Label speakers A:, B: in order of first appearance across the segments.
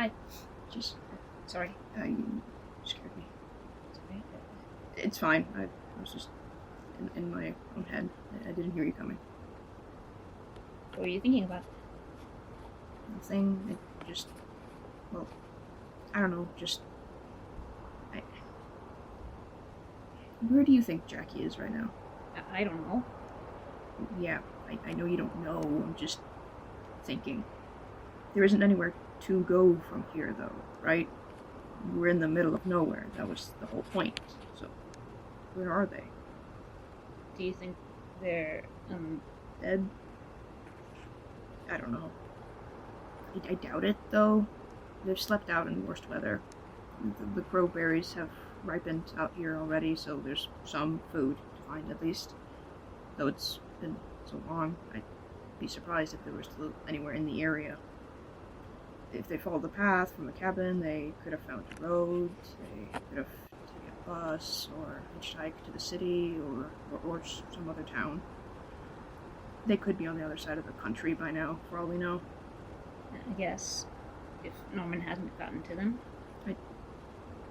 A: Hi.
B: Just,
A: Sorry.
B: you scared me.
A: Sorry.
B: It's fine. I was just in my own head. I didn't hear you coming.
A: What were you thinking about?
B: Nothing. It just, well, I don't know. Just, I, where do you think Jackie is right now?
A: I don't know.
B: Yeah, I know you don't know. I'm just thinking. There isn't anywhere to go from here, though, right? We're in the middle of nowhere. That was the whole point. So, where are they?
A: Do you think they're,
B: Dead? I don't know. I doubt it, though. They've slept out in worst weather. The crowberries have ripened out here already, so there's some food to find at least. Though it's been so long, I'd be surprised if there was still anywhere in the area. If they followed the path from the cabin, they could have found a road, they could have taken a bus, or hitchhiked to the city, or some other town. They could be on the other side of the country by now, for all we know.
A: I guess, if Norman hasn't gotten to them?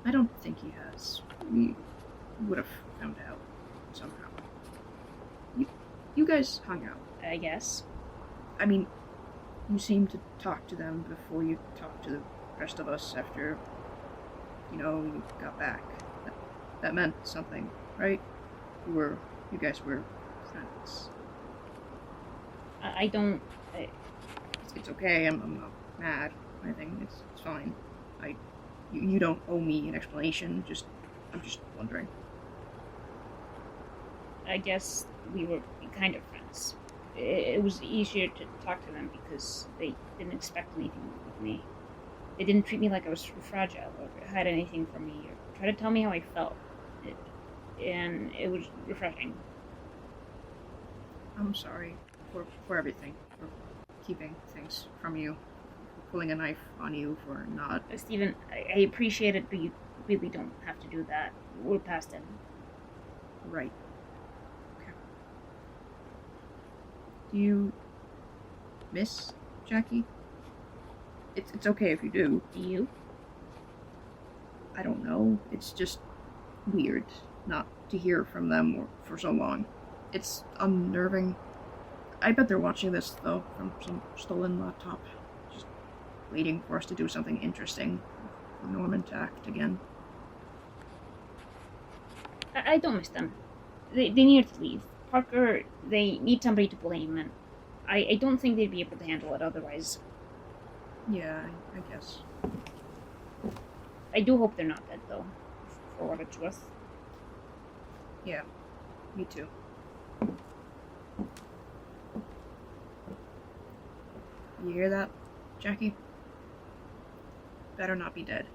B: I don't think he has. We would have found out somehow. You guys hung out.
A: I guess.
B: I mean, you seemed to talk to them before you talked to the rest of us after, you got back. That meant something, right? You guys were friends.
A: I don't...
B: It's okay, I'm not mad or anything, it's fine. You don't owe me an explanation, I'm just wondering.
A: I guess we were kind of friends. It was easier to talk to them because they didn't expect anything of me. They didn't treat me like I was fragile or had anything for me or try to tell me how I felt. And it was refreshing.
B: I'm sorry for everything, for keeping things from you, for pulling a knife on you, for not...
A: Stephen, I appreciate it, but you really don't have to do that. We're past it.
B: Right. Okay. Do you miss Jackie? It's okay if you do.
A: Do you?
B: I don't know. It's just weird not to hear from them for so long. It's unnerving. I bet they're watching this, though, from some stolen laptop. Just waiting for us to do something interesting. For Norman to act again.
A: I don't miss them. They needed to leave. Parker, they need somebody to blame, and I don't think they'd be able to handle it otherwise.
B: Yeah, I guess.
A: I do hope they're not dead, though, for what it's worth.
B: Yeah, me too. You hear that, Jackie? Better not be dead.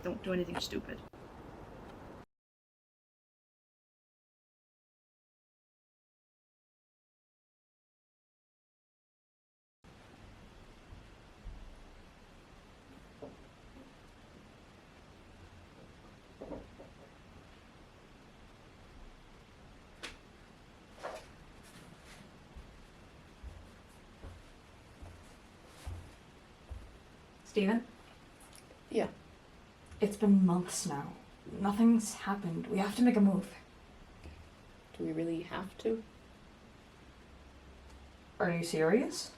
B: Don't do anything stupid.
C: Steven?
D: Yeah.
C: It's been months now. Nothing's happened. We have to make a move.
D: Do we really have to?
C: Are you serious?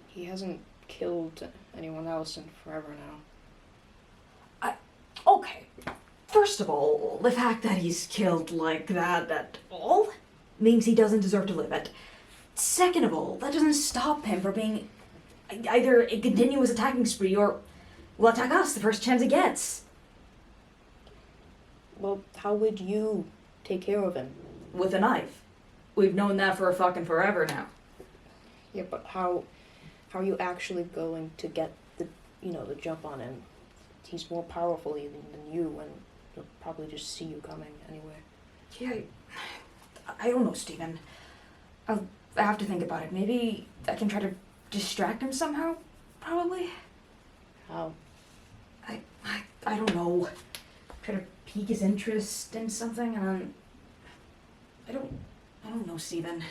D: He hasn't killed anyone else in forever now.
C: Okay. First of all, the fact that he's killed like that at all means he doesn't deserve to live it. Second of all, that doesn't stop him from being either a continuous attacking spree or will attack us the first chance he gets.
D: Well, how would you take care of him?
C: With a knife. We've known that for a fucking forever now.
D: Yeah, but how are you actually going to get the jump on him? He's more powerful even than you, and he'll probably just see you coming anyway.
C: Yeah, I don't know, Steven. I have to think about it. Maybe I can try to distract him somehow? Probably.
D: How?
C: I don't know. Try to pique his interest in something, and I don't know, Steven.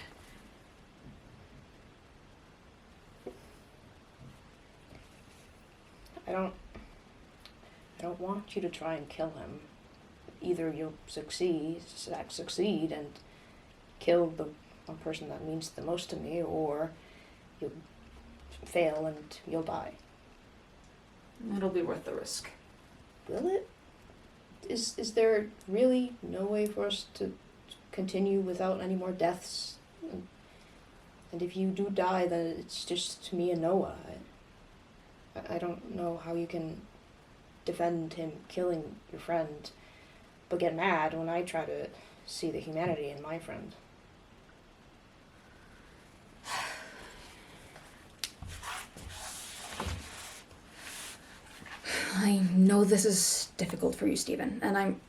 D: I don't want you to try and kill him. Either you'll succeed and kill the one person that means the most to me, or you'll fail and you'll die.
C: It'll be worth the risk.
D: Will it? Is there really no way for us to continue without any more deaths? And if you do die, then it's just me and Noah. I don't know how you can defend him killing your friend, but get mad when I try to see the humanity in my friend.
C: I know this is difficult for you, Stephen, and I'm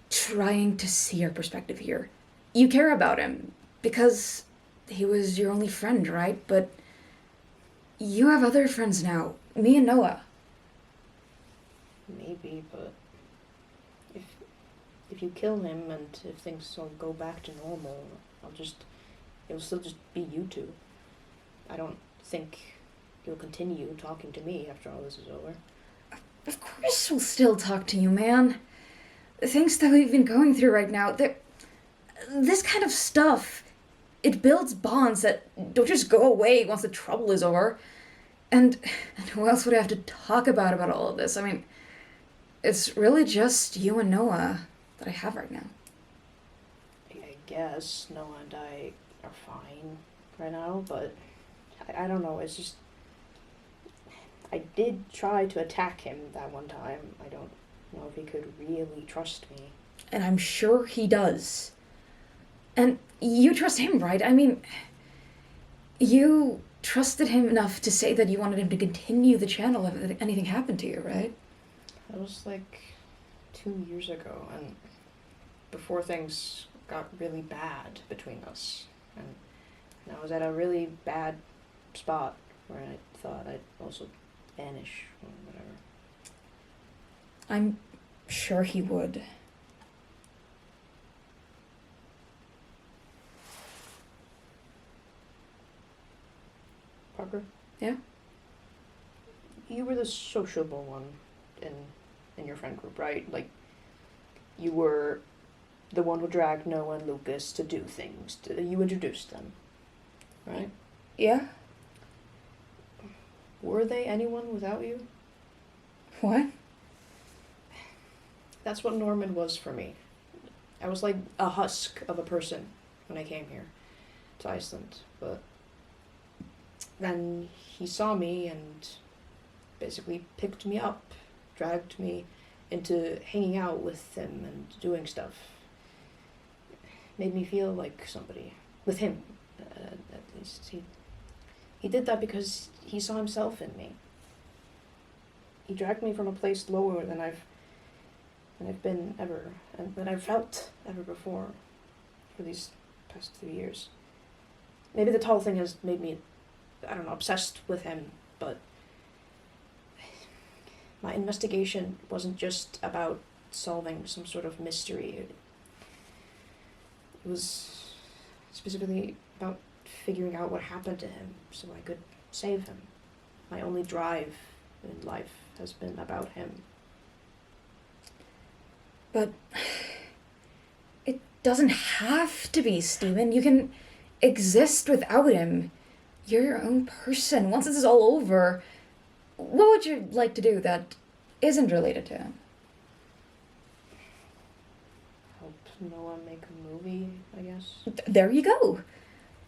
C: trying to see your perspective here. You care about him because he was your only friend, right? But you have other friends now, me and Noah.
D: Maybe, but if you kill him and if things all go back to normal, it'll still just be you two. I don't think you'll continue talking to me after all this is over.
C: Of course we'll still talk to you, man. The things that we've been going through right now, this kind of stuff, it builds bonds that don't just go away once the trouble is over. And who else would I have to talk about all of this? I mean, it's really just you and Noah that I have right now.
D: I guess Noah and I are fine right now, but I don't know, it's just... I did try to attack him that one time. I don't know if he could really trust me.
C: And I'm sure he does. And you trust him, right? I mean, you trusted him enough to say that you wanted him to continue the channel if anything happened to you, right?
D: That was like 2 years ago, and before things got really bad between us. And I was at a really bad spot where I thought I'd also vanish or whatever.
C: I'm sure he would.
D: Parker?
C: Yeah?
D: You were the sociable one in your friend group, right? Like, you were the one who dragged Noah and Lucas to do things. You introduced them, right?
C: Yeah?
D: Were they anyone without you?
C: What?
D: That's what Norman was for me. I was like a husk of a person when I came here to Iceland, but then he saw me and basically picked me up, dragged me into hanging out with him and doing stuff. Made me feel like somebody. With him, at least. He did that because he saw himself in me. He dragged me from a place lower than I've been ever, and than I've felt ever before for these past 3 years. Maybe the tall thing has made me, I don't know, obsessed with him, but my investigation wasn't just about solving some sort of mystery. It was specifically about figuring out what happened to him so I could save him. My only drive in life has been about him.
C: But it doesn't have to be, Stephen. You can exist without him. You're your own person. Once this is all over, what would you like to do that isn't related to him?
D: Help Noah make a movie, I guess.
C: There you go.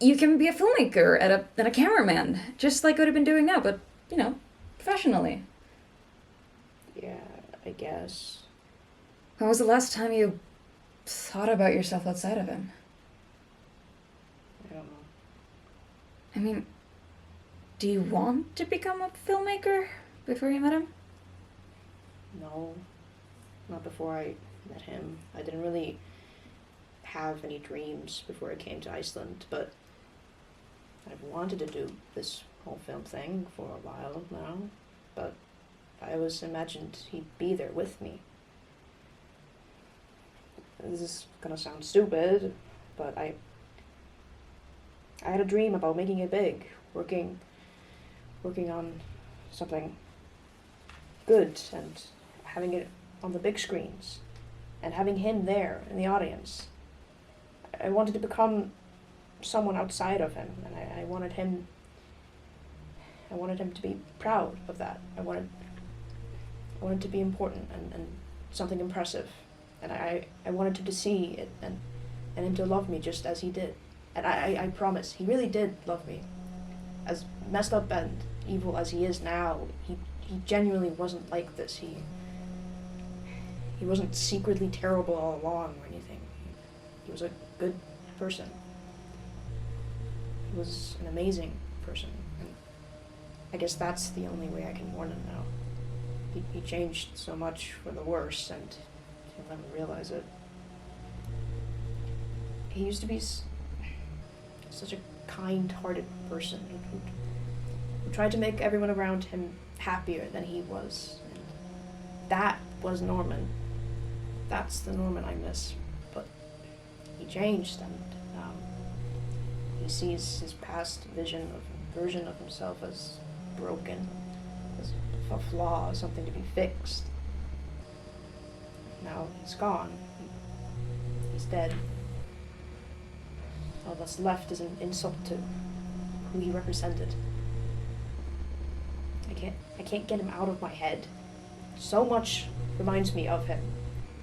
C: You can be a filmmaker and a cameraman, just like what I've been doing now, but, professionally.
D: Yeah, I guess.
C: When was the last time you thought about yourself outside of him?
D: I don't know.
C: I mean, do you want to become a filmmaker before you met him?
D: No, not before I met him. I didn't really have any dreams before I came to Iceland, but I've wanted to do this whole film thing for a while now, but I always imagined he'd be there with me. This is gonna sound stupid, but I had a dream about making it big, working on something good and having it on the big screens and having him there in the audience. I wanted to become someone outside of him, and I wanted him to be proud of that. I wanted to be important and something impressive. And I wanted him to see it and him to love me just as he did. And I promise, he really did love me. As messed up and evil as he is now, he genuinely wasn't like this. He wasn't secretly terrible all along or anything. He was a good person. He was an amazing person. And I guess that's the only way I can warn him now. He changed so much for the worse, and he'll never realize it. He used to be such a kind-hearted person who tried to make everyone around him happier than he was. And that was Norman. That's the Norman I miss. But he changed, and he sees his past version of himself as broken, as a flaw, something to be fixed. Now he's gone. He's dead. All that's left is an insult to who he represented. I can't get him out of my head. So much reminds me of him.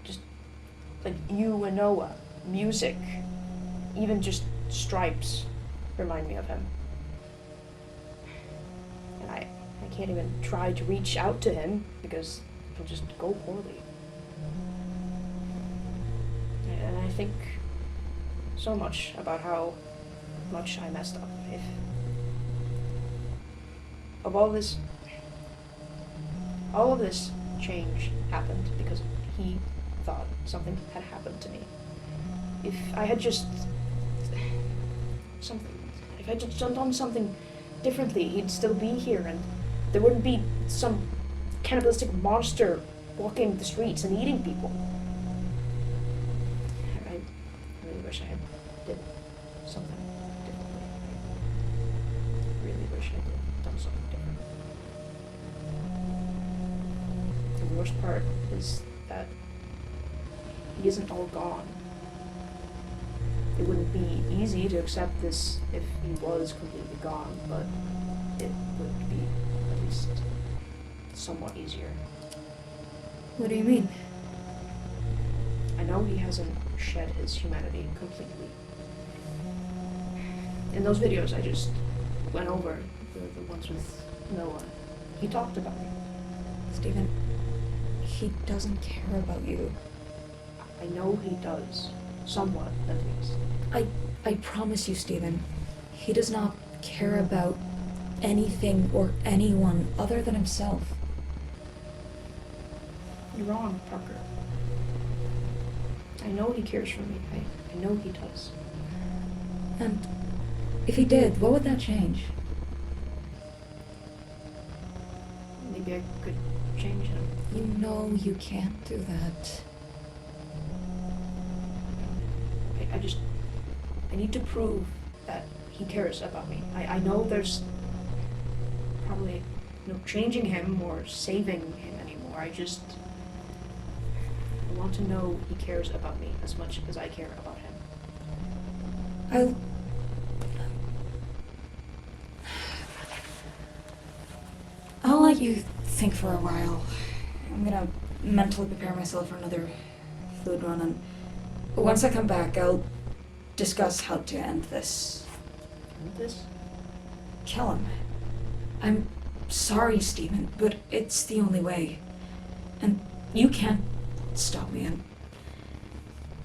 D: Just like you and Noah, music, even just stripes remind me of him. And I can't even try to reach out to him because it'll just go poorly. And I think so much about how much I messed up. If of all of this change happened because he thought something had happened to me. If I had just done something differently, he'd still be here, and there wouldn't be some cannibalistic monster walking the streets and eating people. I really wish I had did something differently. I really wish I had done something different. And the worst part is that he isn't all gone. It wouldn't be easy to accept this if he was completely gone, but it would be at least somewhat easier.
C: What do you mean?
D: I know he hasn't shed his humanity completely. In those videos I just went over, the ones with Noah, he talked about me.
C: Stephen, he doesn't care about you.
D: I know he does. Somewhat, at least.
C: I promise you, Stephen, he does not care about anything or anyone other than himself.
D: You're wrong, Parker. I know he cares for me. I know he does.
C: And if he did, what would that change?
D: Maybe I could change him.
C: You know you can't do that.
D: I need to prove that he cares about me. I know there's probably no changing him or saving him anymore. I want to know he cares about me as much as I care about him.
C: I'll let you think for a while. I'm gonna mentally prepare myself for another food run, and once I come back, I'll discuss how to end this.
D: End this?
C: Kill him. I'm sorry, Stephen, but it's the only way. And you can't stop me, and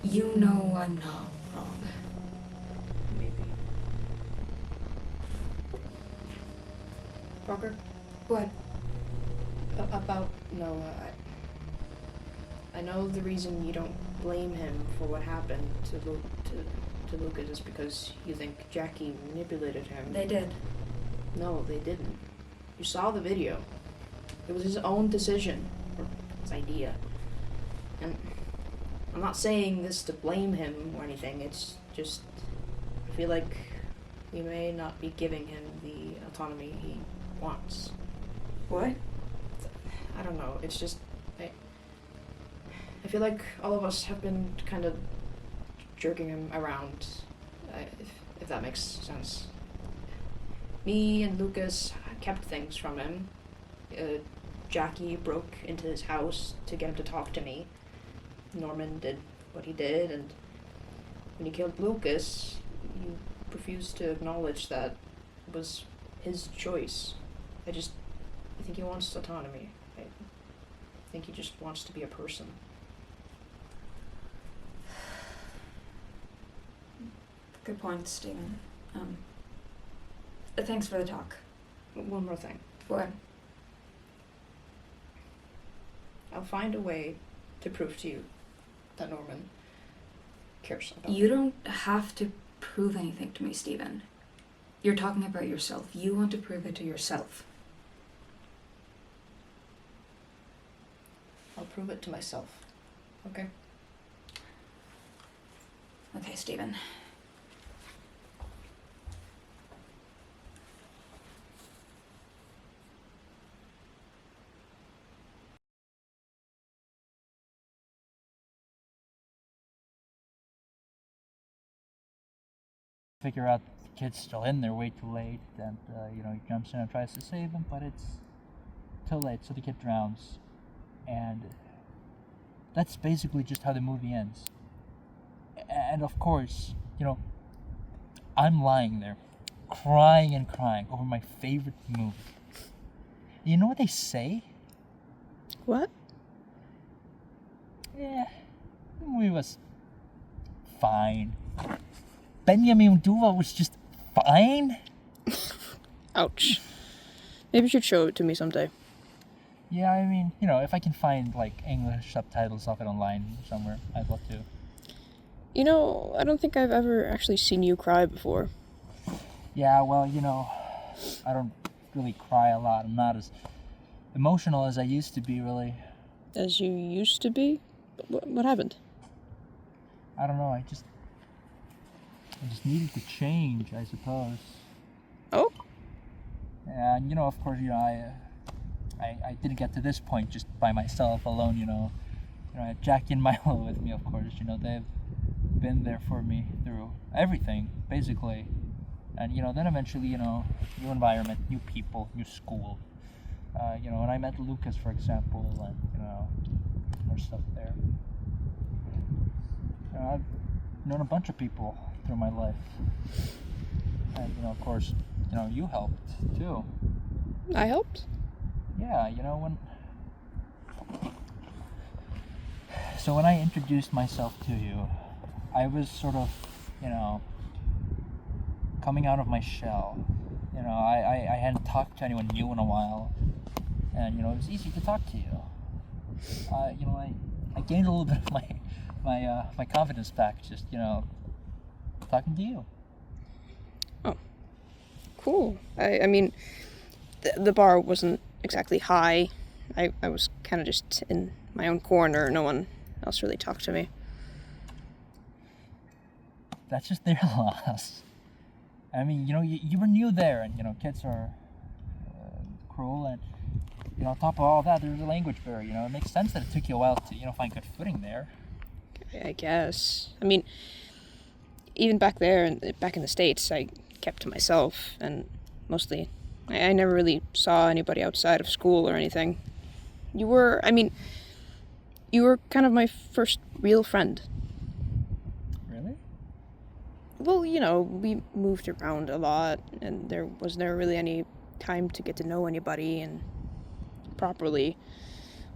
C: you know I'm not wrong.
D: Maybe. Parker?
C: What?
D: About Noah, I know the reason you don't blame him for what happened to Lucas is because you think Jackie manipulated him.
C: They did.
D: No, they didn't. You saw the video. It was his own decision, or his idea. And I'm not saying this to blame him or anything, it's just, I feel like we may not be giving him the autonomy he wants.
C: What?
D: I don't don't know. It's just I feel like all of us have been kind of jerking him around, if that makes sense. Me and Lucas kept things from him. Jackie broke into his house to get him to talk to me. Norman did what he did, and when he killed Lucas, you refused to acknowledge that it was his choice. I think he wants autonomy. I think he just wants to be a person.
C: Good point, Stephen. Thanks for the talk.
D: One more thing.
C: What?
D: I'll find a way to prove to you that Norman cares about
C: You
D: me.
C: don't have to prove anything to me, Stephen. You're talking about yourself. You want to prove it to yourself.
D: I'll prove it to myself. Okay?
C: Okay, Stephen.
E: Figure out the kid's still in there way too late, and he jumps in and tries to save him, but it's too late, so the kid drowns. And that's basically just how the movie ends. And of course, I'm lying there, crying and crying over my favorite movie. You know what they say?
D: What?
E: Yeah, the movie was fine. Benjamin Duva was just fine.
D: Ouch. Maybe you should show it to me someday.
E: Yeah, I mean, if I can find English subtitles of it online somewhere, I'd love to.
D: I don't think I've ever actually seen you cry before.
E: Yeah, well, I don't really cry a lot. I'm not as emotional as I used to be, really.
D: As you used to be? What happened?
E: I don't know, I just needed to change, I suppose.
D: Oh?
E: And, of course, I didn't get to this point just by myself alone, I had Jackie and Milo with me, of course, they've been there for me through everything, basically. And, then eventually, new environment, new people, new school. And I met Lucas, for example, and, more stuff there. I've known a bunch of people through my life. And, of course, you helped, too.
D: I helped?
E: Yeah, So when I introduced myself to you, I was sort of, coming out of my shell. I hadn't talked to anyone new in a while. And, it was easy to talk to you. I gained a little bit of my confidence back just, talking to you.
D: Oh. Cool. I mean, the bar wasn't exactly high. I was kind of just in my own corner. No one else really talked to me.
E: That's just their loss. I mean, you were new there, and, kids are cruel, and, on top of all that, there's a language barrier, It makes sense that it took you a while to, find good footing there.
D: I guess. I mean, even back there, and back in the States, I kept to myself, and mostly, I never really saw anybody outside of school or anything. You were kind of my first real friend.
E: Really?
D: Well, we moved around a lot, and there was never really any time to get to know anybody and properly.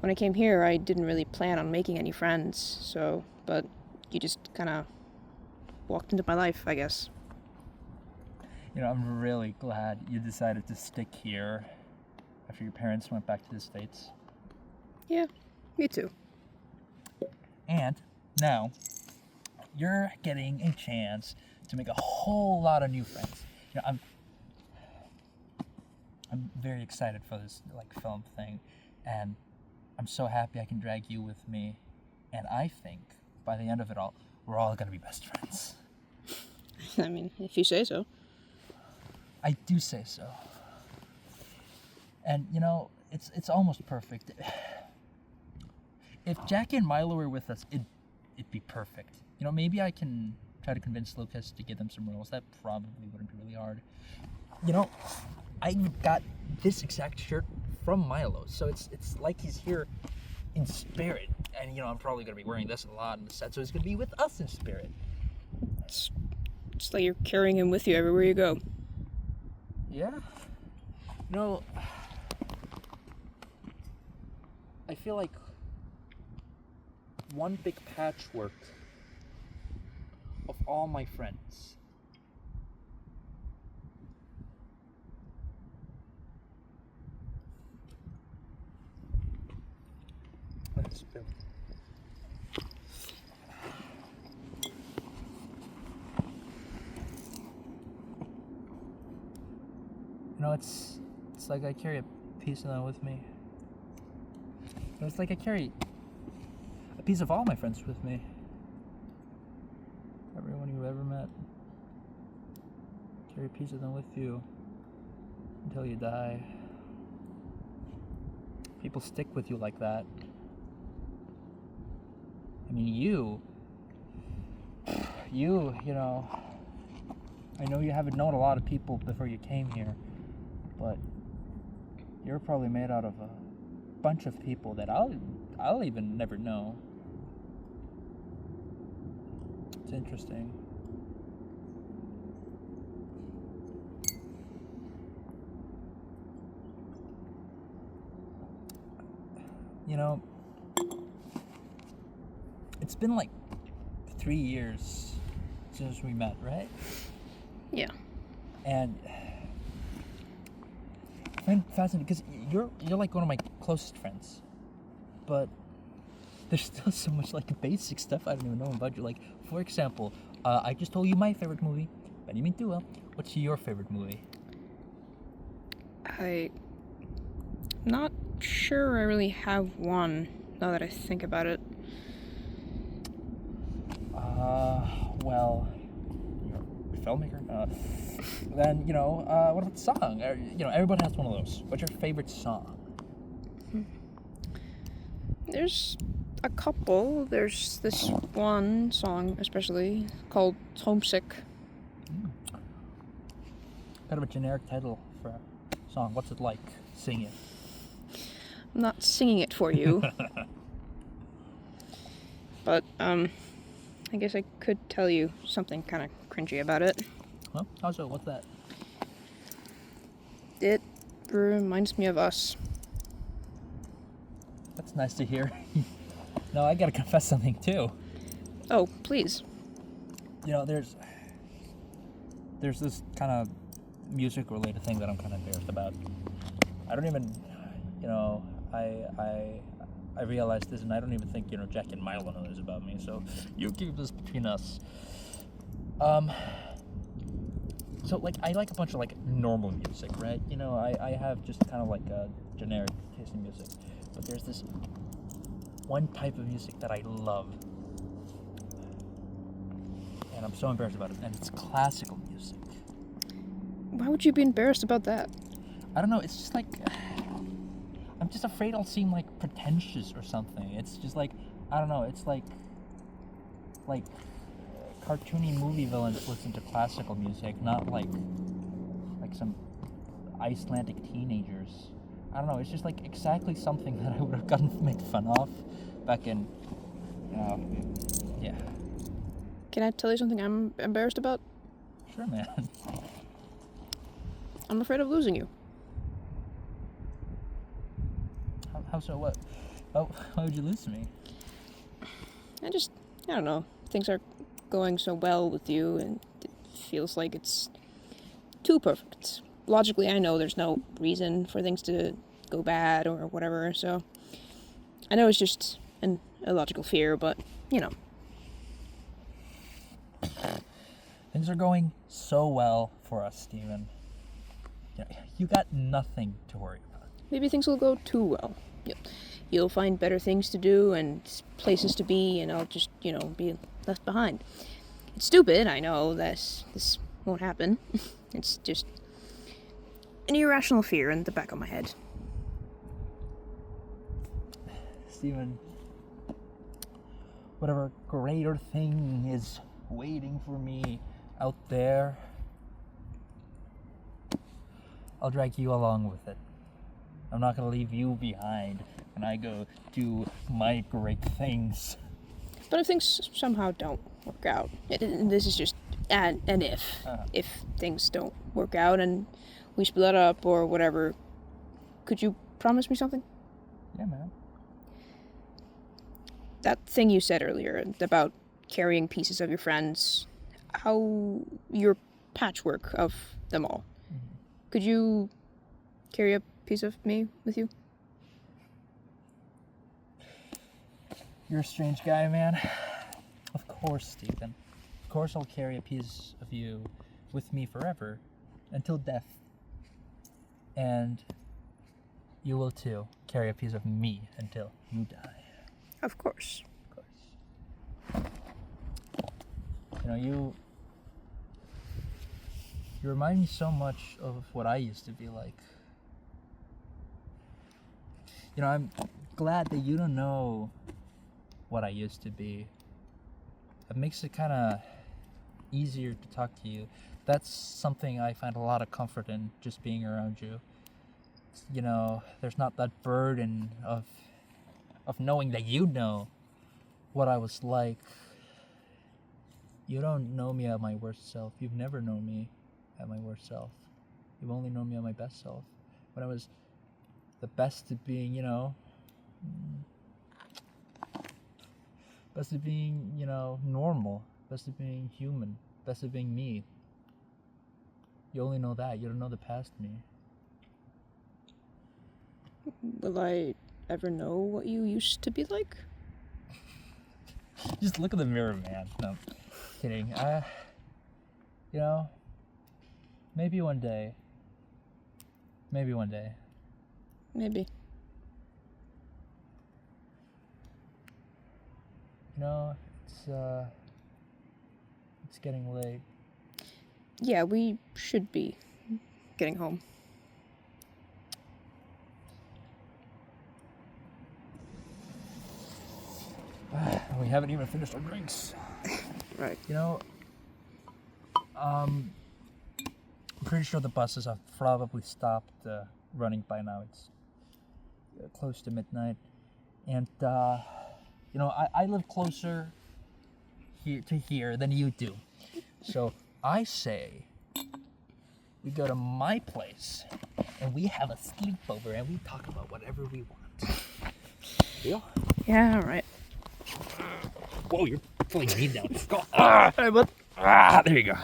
D: When I came here, I didn't really plan on making any friends, but you just kind of walked into my life, I guess.
E: I'm really glad you decided to stick here after your parents went back to the States.
D: Yeah, me too.
E: And now, you're getting a chance to make a whole lot of new friends. I'm very excited for this film thing, and I'm so happy I can drag you with me. And I think by the end of it all, we're all gonna be best friends.
D: I mean, if you say so.
E: I do say so. And it's almost perfect. If Jackie and Milo were with us, it'd be perfect. You know, maybe I can try to convince Lucas to give them some rolls. That probably wouldn't be really hard. You know, I got this exact shirt from Milo, so it's like he's here in spirit. And you know, I'm probably gonna be wearing this a lot in the set, so he's gonna be with us in spirit.
B: It's like you're carrying him with you everywhere you go.
E: Yeah. No, I feel like one big patchwork of all my friends. Let's spill. You know, it's like I carry a piece of them with me. You know, it's like I carry a piece of all my friends with me. Everyone you've ever met. Carry a piece of them with you until you die. People stick with you like that. I mean, you know, I know you haven't known a lot of people before you came here, but you're probably made out of a bunch of people that I'll even never know. It's interesting. You know, it's been like 3 years since we met, right?
B: Yeah.
E: And I find it fascinating because you're like one of my closest friends, but there's still so much like basic stuff I don't even know about you. Like, for example, I just told you my favorite movie, Benjamin Duel. What's your favorite movie?
B: I'm not sure I really have one, now that I think about it.
E: Well, you're a filmmaker. Then, you know, what about the song? You know, everybody has one of those. What's your favorite song?
B: There's a couple. There's this one song, especially, called Homesick.
E: Kind of a generic title for a song. What's it like? Sing it.
B: I'm not singing it for you. But, I guess I could tell you something kind of cringy about it.
E: Well, how so? What's that?
B: It reminds me of us.
E: That's nice to hear. No, I gotta confess something too.
B: Oh, please.
E: You know, there's this kind of music-related thing that I'm kind of embarrassed about. I don't even, you know, I realized this, and I don't even think, you know, Jack and Milo know this about me, so you keep this between us. So, like, I like a bunch of, like, normal music, right? You know, I have just kind of, like, a generic taste in music. But there's this one type of music that I love. And I'm so embarrassed about it, and it's classical music.
B: Why would you be embarrassed about that?
E: I don't know, it's just like... I'm just afraid I'll seem, like, pretentious or something. It's just like, I don't know, it's like cartoony movie villains listen to classical music, not like some Icelandic teenagers. I don't know, it's just like exactly something that I would have gotten made fun of back in, yeah.
B: Can I tell you something I'm embarrassed about?
E: Sure, man.
B: I'm afraid of losing you.
E: How so? What? Oh, why would you lose to me?
B: I don't know. Things are going so well with you, and it feels like it's too perfect. Logically, I know there's no reason for things to go bad or whatever, so I know it's just an illogical fear, but, you know.
E: Things are going so well for us, Steven. You got nothing to worry about.
B: Maybe things will go too well. You'll find better things to do and places to be, and I'll just, be left behind. It's stupid, I know that this won't happen. It's just an irrational fear in the back of my head.
E: Steven, whatever greater thing is waiting for me out there, I'll drag you along with it. I'm not gonna leave you behind when I go do my great things.
B: But if things somehow don't work out, this is just an if. If things don't work out and we split up or whatever, could you promise me something?
E: Yeah, man.
B: That thing you said earlier about carrying pieces of your friends, how your patchwork of them all. Could you carry a piece of me with you?
E: You're a strange guy, man. Of course, Stephen. Of course I'll carry a piece of you with me forever, until death. And you will too carry a piece of me until you die.
B: Of course.
E: Of course. You know, you remind me so much of what I used to be like. You know, I'm glad that you don't know what I used to be. It makes it kind of easier to talk to you. That's something I find a lot of comfort in, just being around you. You know, there's not that burden of knowing that you know what I was like. You don't know me at my worst self. You've never known me at my worst self. You've only known me at my best self. When I was the best at being, you know, best at being, you know, normal, best at being human, best at being me. You only know that. You don't know the past me.
B: Will I ever know what you used to be like?
E: Just look in the mirror, man. No, kidding. You know, maybe one day. Maybe one day.
B: Maybe.
E: You know, it's getting late.
B: Yeah, we should be getting home.
E: We haven't even finished our drinks.
B: Right.
E: You know, I'm pretty sure the buses have probably stopped running by now. It's close to midnight. And, you know, I live closer here than you do. So I say we go to my place and we have a sleepover and we talk about whatever we want. Deal?
B: Yeah, alright.
E: Whoa, you're pulling me down. Go. There you go.